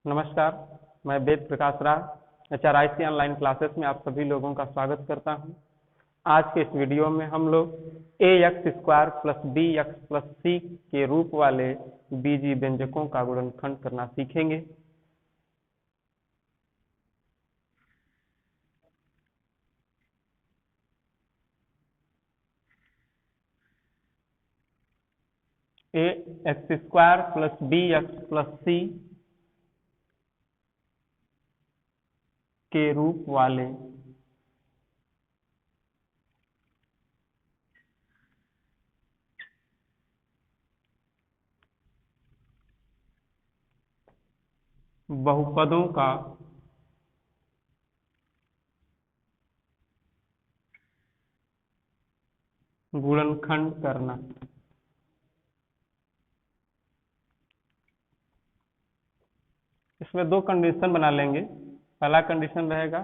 नमस्कार, मैं Ved Prakash Rai HRIC online classes में आप सभी लोगों का स्वागत करता हूं। आज के इस वीडियो में हम लोग ax square plus bx plus c के रूप वाले बीजीय व्यंजकों का गुणनखंड करना सीखेंगे। ax square plus bx plus c के रूप वाले बहुपदों का गुणनखंड करना। इसमें दो कंडीशन बना लेंगे। पहला कंडीशन रहेगा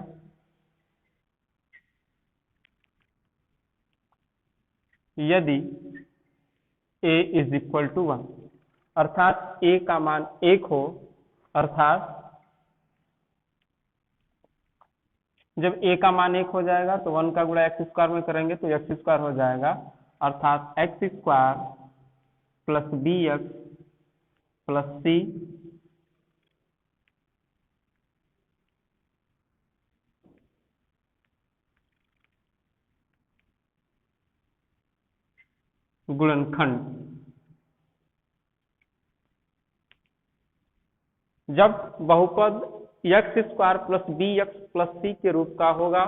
यदि a इज इक्वल टू 1, अर्थात a का मान 1 हो, अर्थात जब a का मान 1 हो जाएगा तो 1 का गुणा x स्क्वायर में करेंगे तो x स्क्वायर हो जाएगा, अर्थात x square plus bx plus c गुणनखंड। जब बहुपद x square plus bx plus c के रूप का होगा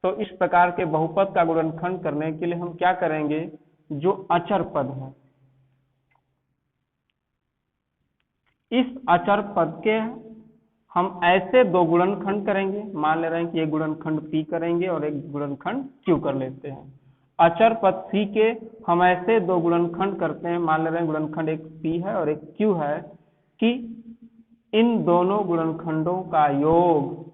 तो इस प्रकार के बहुपद का गुणनखंड करने के लिए हम क्या करेंगे, जो अचर पद है इस अचर पद के हम ऐसे दो गुणनखंड करेंगे। मान ले रहे हैं कि एक गुणनखंड p करेंगे और एक गुणनखंड q कर लेते हैं। अचर पद c के हम ऐसे दो गुणनखंड करते हैं, मान ले रहे हैं गुणनखंड एक p है और एक q है, कि इन दोनों गुणनखंडों का योग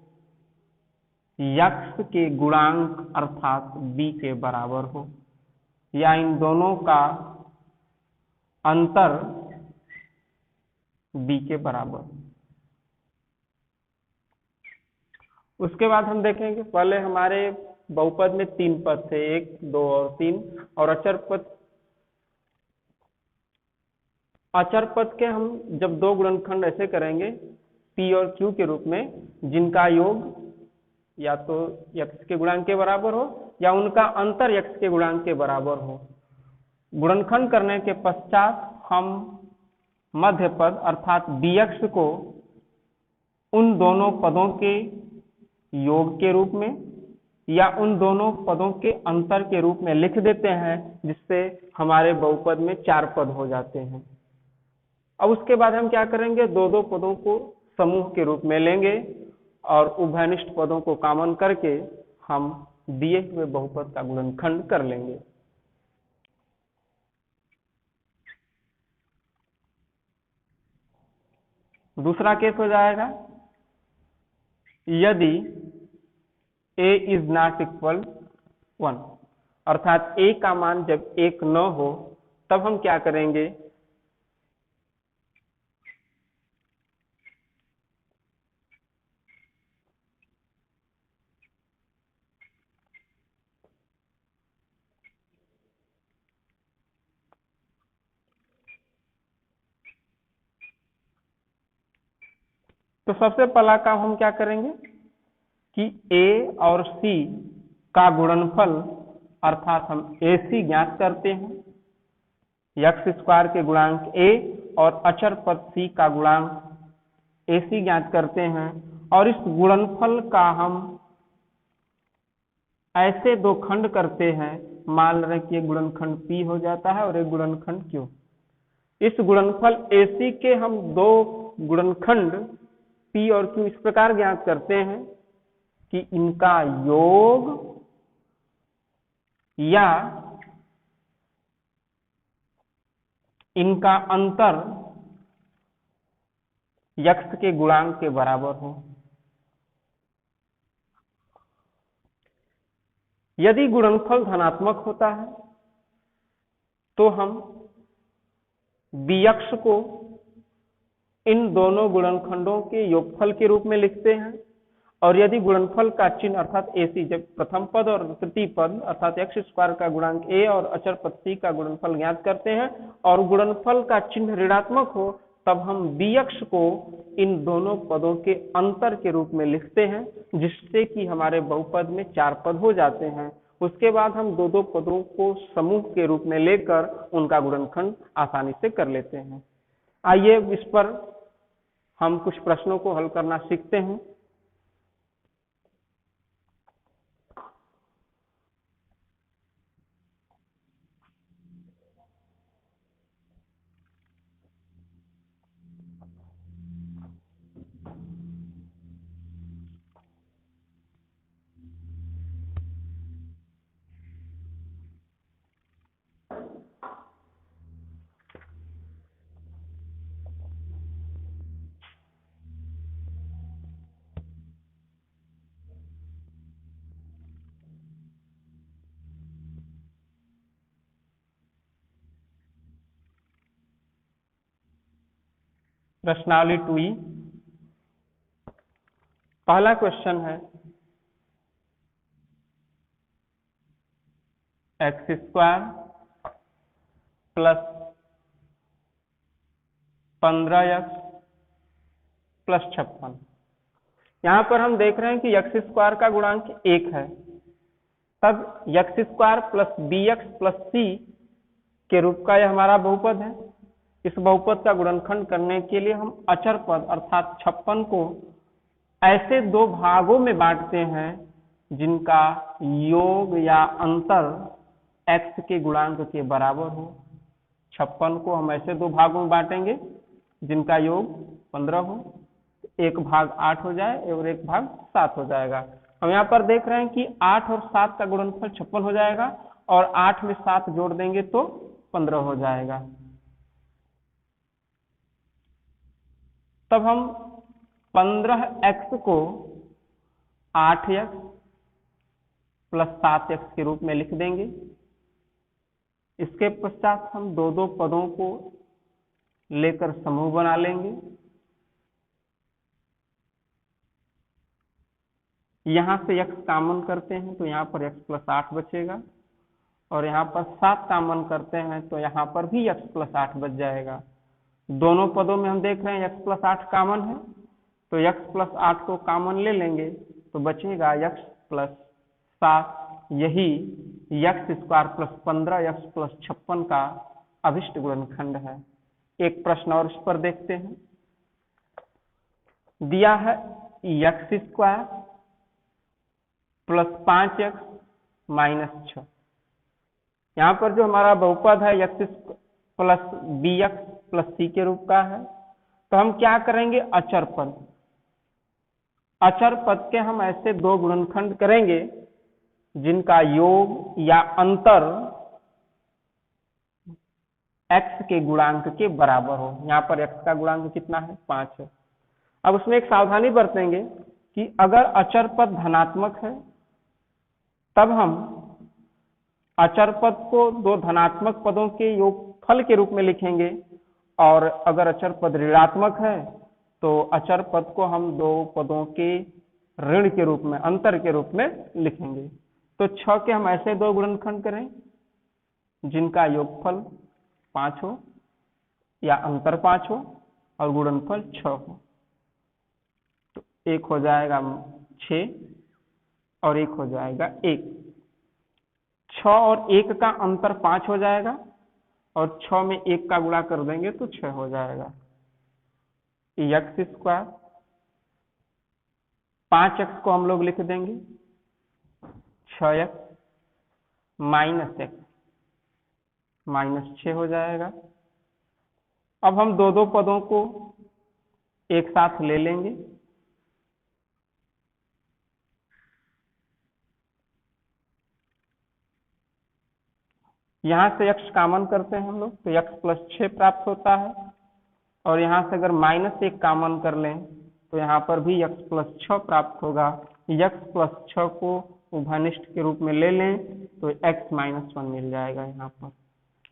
x के गुणांक अर्थात b के बराबर हो, या इन दोनों का अंतर b के बराबर। उसके बाद हम देखेंगे, पहले हमारे बहुपद में 3 पद थे, 1, 2 और 3, और अचर पद के हम जब दो गुणनखंड ऐसे करेंगे p और q के रूप में, जिनका योग या तो x के गुणांक के बराबर हो या उनका अंतर x के गुणांक के बराबर हो। गुणनखंड करने के पश्चात हम मध्य पद अर्थात bx को उन दोनों पदों के योग के रूप में या उन दोनों पदों के अंतर के रूप में लिख देते हैं, जिससे हमारे बहुपद में 4 पद हो जाते हैं। अब उसके बाद हम क्या करेंगे, दो पदों को समूह के रूप में लेंगे और उभयनिष्ठ पदों को कॉमन करके हम दिए हुए बहुपद का गुणनखंड कर लेंगे। दूसरा केस हो जाएगा, यदि a इज नॉट इक्वल 1, अर्थात a का मान जब 1 न हो, तब हम क्या करेंगे, तो सबसे पहला काम हम क्या करेंगे कि a और c का गुणनफल अर्थात हम ac ज्ञात करते हैं, x स्क्वायर के गुणांक a और अचर पद c का गुणांक ac ज्ञात करते हैं, और इस गुणनफल का हम ऐसे दो खंड करते हैं, मान रहे कि एक गुणनखंड p हो जाता है और एक गुणनखंड q। इस गुणनफल ac के हम दो गुणनखंड p और q इस प्रकार ज्ञात करते हैं कि इनका योग या इनका अंतर x के गुणांक के बराबर हो। यदि गुणनफल धनात्मक होता है तो हम bx को इन दोनों गुणनखंडों के योगफल के रूप में लिखते हैं। और यदि गुणनफल का चिन्ह अर्थात AC, जब प्रथम पद और तृतीय पद अर्थात एक्स स्क्वायर का गुणांक A और अचर पद C का गुणनफल ज्ञात करते हैं और गुणनफल का चिन्ह ऋणात्मक हो, तब हम BX को इन दोनों पदों के अंतर के रूप में लिखते हैं, जिससे कि हमारे बहुपद में 4 पद हो जाते हैं। उसके बाद हम दो पदों को समूह के रूप में लेकर उनका गुणनखंड आसानी से कर लेते हैं। आइए इस पर हम कुछ प्रश्नों को हल करना सीखते हैं। प्रश्नावली 2E। पहला क्वेश्चन है x square plus 15x plus 56। यहाँ पर हम देख रहे हैं कि एक्स स्क्वायर का गुणांक 1 है, तब x square plus BX plus C के रूप का यह हमारा बहुपद है। इस बहुपद का गुणनखंड करने के लिए हम अचर पद अर्थात 56 को ऐसे दो भागों में बांटते हैं जिनका योग या अंतर x के गुणांक के बराबर हो। 56 को हम ऐसे दो भागों में बांटेंगे जिनका योग 15 हो, एक भाग 8 हो जाए और एक भाग 7 हो जाएगा। हम यहाँ पर देख रहे हैं कि 8 और 7 का गुणनफल 56 हो जाएगा और 8 में 7 जोड़ देंगे तो 15 हो जाएगा। तब हम 15x को 8x प्लस 7x के रूप में लिख देंगे। इसके पश्चात हम दो पदों को लेकर समूह बना लेंगे। यहां से x कॉमन करते हैं तो यहाँ पर x प्लस 8 बचेगा और यहाँ पर 7 कॉमन करते हैं तो यहाँ पर भी x प्लस 8 बच जाएगा। दोनों पदों में हम देख रहे हैं x प्लस 8 कॉमन है, तो x प्लस 8 को कॉमन ले लेंगे तो बचेगा x प्लस 7। यही x square plus 15x plus 56 का अभिष्ट गुणनखंड है। एक प्रश्न और इस पर देखते हैं। दिया है x square plus 5x minus 6। यहाँ पर जो हमारा बहुपद है x plus BX plus C के रूप का है, तो हम क्या करेंगे, अचर पद। अचर पद के हम ऐसे दो गुणनखंड करेंगे जिनका योग या अंतर x के गुणांक के बराबर हो। यहाँ पर x का गुणांक कितना है, 5 है। अब उसमें एक सावधानी बरतेंगे कि अगर अचर पद धनात्मक है तब हम अचर पद को दो धनात्मक पदों के योगफल के रूप में लिखेंगे और अगर अचर पद ऋणात्मक है तो अचर पद को हम दो पदों के ऋण के रूप में, अंतर के रूप में लिखेंगे। तो 6 के हम ऐसे दो गुणनखंड करें जिनका योगफल 5 हो या अंतर 5 हो और गुणनफल 6 हो। तो एक हो जाएगा 6 और एक हो जाएगा 1। 6 और 1 का अंतर 5 हो जाएगा और 6 में 1 का गुणा कर देंगे तो 6 हो जाएगा। एक्स स्क्वायर 5x को हम लोग लिख देंगे 6x माइनस x माइनस 6 हो जाएगा। अब हम दो पदों को एक साथ ले लेंगे। यहां से x कॉमन करते हैं हम लोग तो x प्लस 6 प्राप्त होता है और यहां से अगर माइनस 1 कॉमन कर लें तो यहाँ पर भी x प्लस 6 प्राप्त होगा। x प्लस 6 को उभयनिष्ठ के रूप में ले लें तो x माइनस 1 मिल जाएगा यहाँ पर।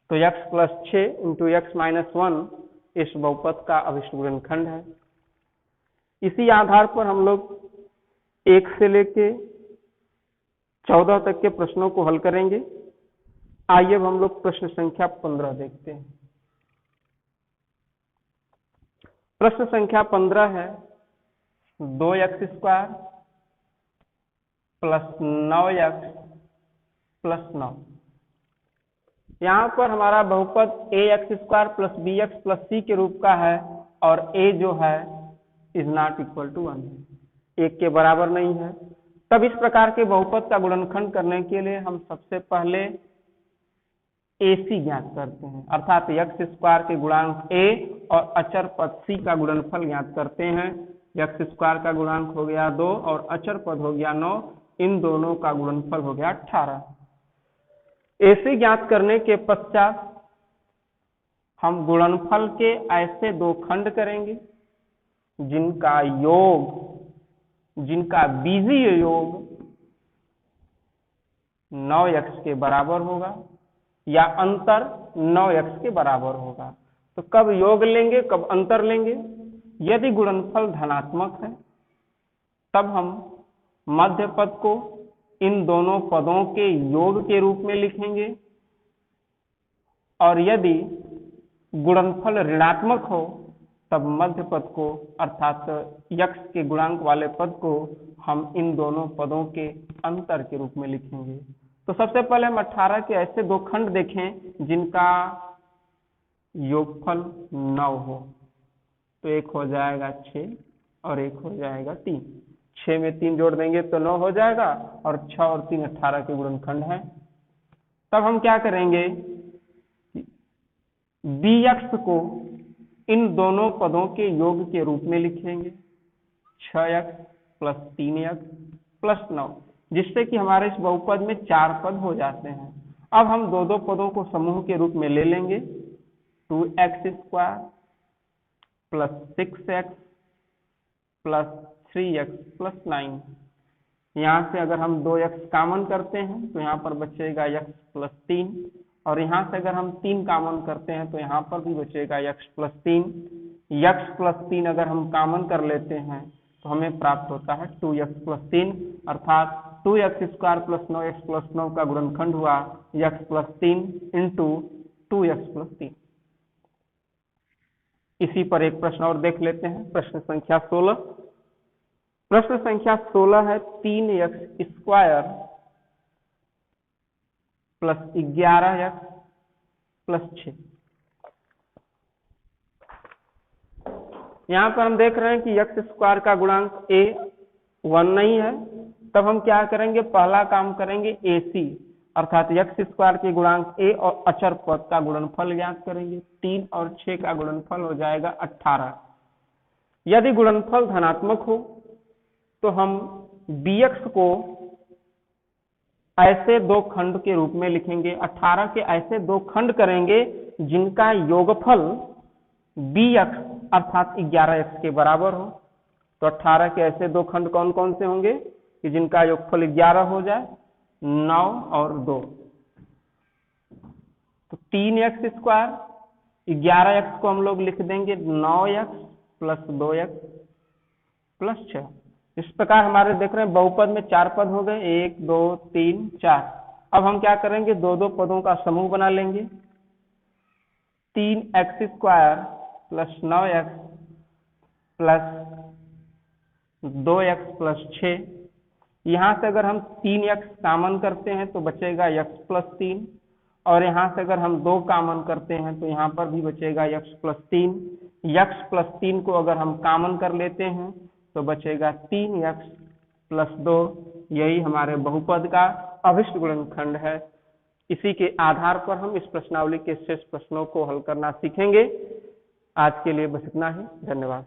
तो x plus 6 into x minus 1 इस बहुपद का अभिष्ट गुणनखंड है। इसी आधार पर हम लोग 1 से लेके 14 तक के प्रश्नों को हल करेंगे। आइए अब हम लोग प्रश्न संख्या 15 देखते हैं। प्रश्न संख्या 15 है 2x² प्लस 9x प्लस 9। यहाँ पर हमारा बहुपद ax² plus bx plus c के रूप का है और a जो है इज नॉट इक्वल टू 1 है, 1 के बराबर नहीं है। तब इस प्रकार के बहुपद का गुणनखंड करने के लिए हम सबसे पहले AC ज्ञात करते हैं, अर्थात x² के गुणांक a और अचर पद c का गुणनफल ज्ञात करते हैं। x² का गुणांक हो गया 2 और अचर पद हो गया 9, इन दोनों का गुणनफल हो गया 18। AC ज्ञात करने के पश्चात हम गुणनफल के ऐसे दो खंड करेंगे जिनका बीजीय योग 9x के बराबर होगा या अंतर 9x के बराबर होगा। तो कब योग लेंगे, कब अंतर लेंगे? यदि गुणनफल धनात्मक है तब हम मध्य पद को इन दोनों पदों के योग के रूप में लिखेंगे, और यदि गुणनफल ऋणात्मक हो तब मध्य पद को अर्थात x के गुणांक वाले पद को हम इन दोनों पदों के अंतर के रूप में लिखेंगे। तो सबसे पहले हम 18 के ऐसे दो खंड देखें जिनका योगफल 9 हो। तो एक हो जाएगा 6 और एक हो जाएगा 3। 6 में 3 जोड़ देंगे तो 9 हो जाएगा और 6 और 3 18 के गुणनखंड हैं। तब हम क्या करेंगे, bx को इन दोनों पदों के योग के रूप में लिखेंगे, 6x प्लस 3x प्लस 9, जिससे कि हमारे इस बहुपद में 4 पद हो जाते हैं। अब हम दो पदों को समूह के रूप में ले लेंगे, 2x² plus 6x plus 3x plus 9। यहाँ से अगर हम 2x कॉमन करते हैं तो यहाँ पर बचेगा x प्लस 3, और यहाँ से अगर हम 3 कॉमन करते हैं तो यहाँ पर भी बचेगा x प्लस 3। x प्लस 3 अगर हम कॉमन कर लेते हैं तो हमें प्राप्त होता है 2x प्लस 3, अर्थात 2x² प्लस 9x प्लस 9 का गुणनखंड हुआ x plus 3 into 2x plus 3। इसी पर एक प्रश्न और देख लेते हैं, प्रश्न संख्या 16। प्रश्न संख्या 16 है 3x² प्लस 11x प्लस 6। यहाँ पर हम देख रहे हैं कि x² का गुणांक a 1 नहीं है। तब हम क्या करेंगे, पहला काम करेंगे AC, अर्थात x² के गुणांक a और अचर पद का गुणनफल ज्ञात करेंगे। 3 और 6 का गुणनफल हो जाएगा 18। यदि गुणनफल धनात्मक हो तो हम bx को ऐसे दो खंड के रूप में लिखेंगे, 18 के ऐसे दो खंड करेंगे जिनका योगफल bx अर्थात 11x के बराबर हो। तो 18 के ऐसे दो खंड कौन कौन से होंगे कि जिनका योगफल 11 हो जाए, 9 और 2। तो 3x², 11x को हम लोग लिख देंगे 9x प्लस 2x प्लस 6। इस प्रकार हमारे देख रहे हैं बहुपद में 4 पद हो गए, 1 2 3 4। अब हम क्या करेंगे, दो पदों का समूह बना लेंगे, 3x² plus 9x plus 2x plus 6। यहाँ से अगर हम 3x कॉमन करते हैं तो बचेगा x प्लस 3, और यहाँ से अगर हम 2 कॉमन करते हैं तो यहाँ पर भी बचेगा x प्लस 3। x प्लस 3 को अगर हम कॉमन कर लेते हैं तो बचेगा 3x प्लस 2। यही हमारे बहुपद का अभिष्ट गुणनखंड है। इसी के आधार पर हम इस प्रश्नावली के शेष प्रश्नों को हल करना सीखेंगे। आज के लिए बस इतना ही, धन्यवाद।